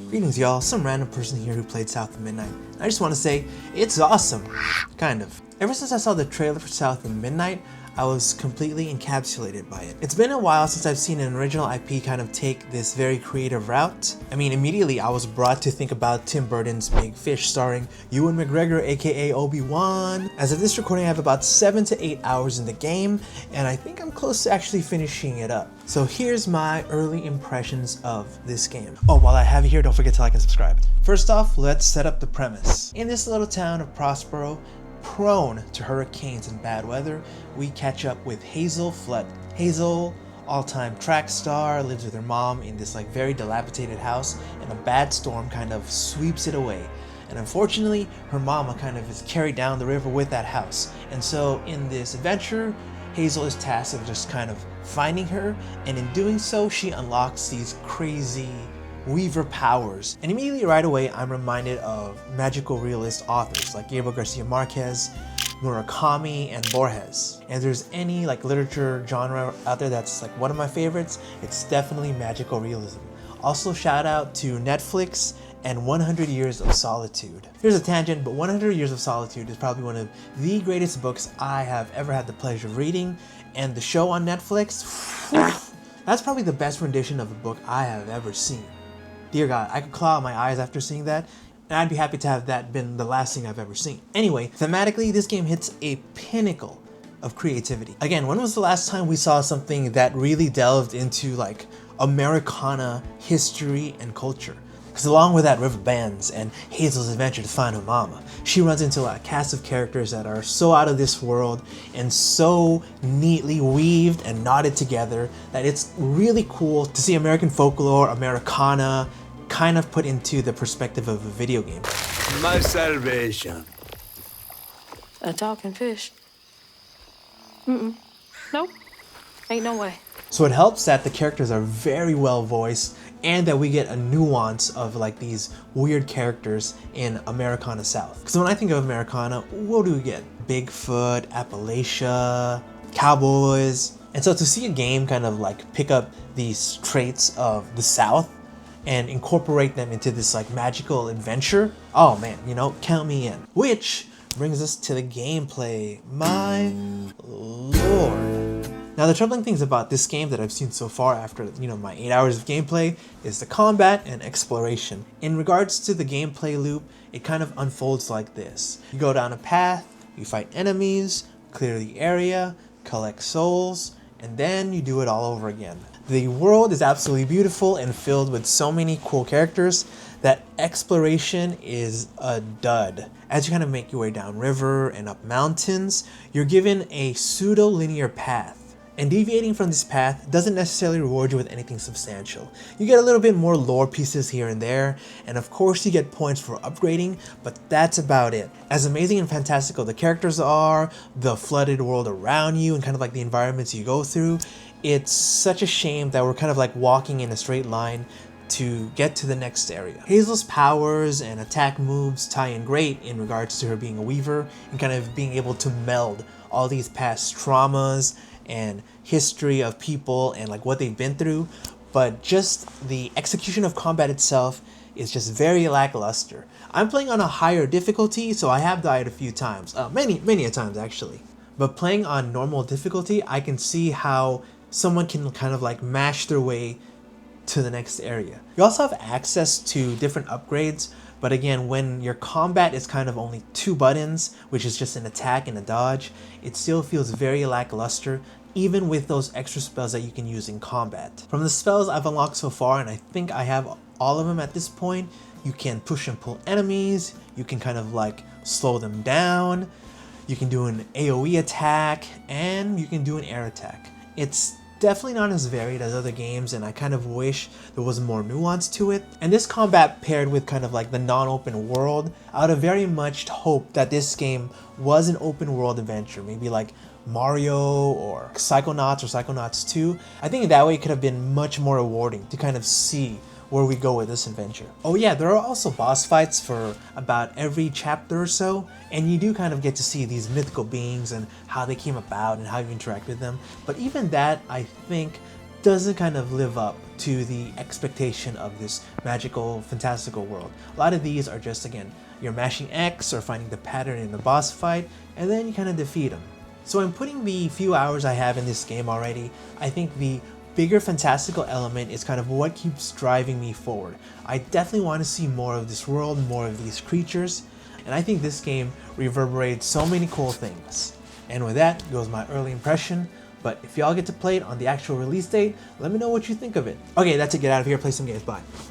Greetings y'all, some random person here who played South of Midnight. I just want to say, it's awesome! Kind of. Ever since I saw the trailer for South of Midnight, I was completely encapsulated by it. It's been a while since I've seen an original IP kind of take this very creative route. I mean, immediately I was brought to think about Tim Burton's Big Fish starring Ewan McGregor aka Obi-Wan. As of this recording, I have about 7 to 8 hours in the game, and I think I'm close to actually finishing it up. So here's my early impressions of this game. Oh, while I have you here, don't forget to like and subscribe. First off, let's set up the premise. In this little town of Prospero, prone to hurricanes and bad weather, we catch up with Hazel Flood. Hazel, all-time track star, lives with her mom in this very dilapidated house, and a bad storm kind of sweeps it away. And unfortunately, her mama kind of is carried down the river with that house. And so in this adventure, Hazel is tasked with just kind of finding her, and in doing so, she unlocks these crazy Weaver powers. And immediately right away, I'm reminded of magical realist authors like Gabriel Garcia Marquez, Murakami, and Borges. And if there's any literature genre out there that's one of my favorites, it's definitely magical realism. Also shout out to Netflix and 100 Years of Solitude. Here's a tangent, but 100 Years of Solitude is probably one of the greatest books I have ever had the pleasure of reading, and the show on Netflix, that's probably the best rendition of a book I have ever seen. Dear God, I could claw out my eyes after seeing that, and I'd be happy to have that been the last thing I've ever seen. Anyway, thematically, this game hits a pinnacle of creativity. Again, when was the last time we saw something that really delved into Americana history and culture? Because along with that river bands and Hazel's adventure to find her mama, she runs into a cast of characters that are so out of this world and so neatly weaved and knotted together that it's really cool to see American folklore, Americana, kind of put into the perspective of a video game. My salvation. A talking fish? Nope. Ain't no way. So it helps that the characters are very well voiced and that we get a nuance of these weird characters in Americana South. Because when I think of Americana, what do we get? Bigfoot, Appalachia, cowboys. And so to see a game kind of pick up these traits of the South and incorporate them into this magical adventure, oh man, count me in. Which brings us to the gameplay. My lord. Now the troubling things about this game that I've seen so far after my 8 hours of gameplay is the combat and exploration. In regards to the gameplay loop, it kind of unfolds like this. You go down a path, you fight enemies, clear the area, collect souls, and then you do it all over again. The world is absolutely beautiful and filled with so many cool characters that exploration is a dud. As you kind of make your way down river and up mountains, you're given a pseudo-linear path. And deviating from this path doesn't necessarily reward you with anything substantial. You get a little bit more lore pieces here and there, and of course you get points for upgrading, but that's about it. As amazing and fantastical the characters are, the flooded world around you, and kind of the environments you go through, it's such a shame that we're kind of walking in a straight line to get to the next area. Hazel's powers and attack moves tie in great in regards to her being a weaver and kind of being able to meld all these past traumas and history of people and what they've been through, but just the execution of combat itself is just very lackluster. I'm playing on a higher difficulty, so I have died a few times, many a times actually. But playing on normal difficulty, I can see how someone can kind of mash their way to the next area. You also have access to different upgrades, but again, when your combat is kind of only 2 buttons, which is just an attack and a dodge, it still feels very lackluster, even with those extra spells that you can use in combat. From the spells I've unlocked so far, and I think I have all of them at this point, you can push and pull enemies, you can kind of slow them down, you can do an AoE attack, and you can do an air attack. It's definitely not as varied as other games, and I kind of wish there was more nuance to it. And this combat paired with kind of the non-open world, I would have very much hoped that this game was an open world adventure, maybe Mario or Psychonauts or Psychonauts 2. I think that way it could have been much more rewarding to kind of see where we go with this adventure. Oh yeah, there are also boss fights for about every chapter or so, and you do kind of get to see these mythical beings and how they came about and how you interact with them. But even that, I think, doesn't kind of live up to the expectation of this magical, fantastical world. A lot of these are just, again, you're mashing X or finding the pattern in the boss fight, and then you kind of defeat them. So I'm putting the few hours I have in this game already. I think the bigger fantastical element is kind of what keeps driving me forward. I definitely want to see more of this world, more of these creatures, and I think this game reverberates so many cool things. And with that goes my early impression, but if y'all get to play it on the actual release date, let me know what you think of it. Okay, that's it, get out of here, play some games, bye.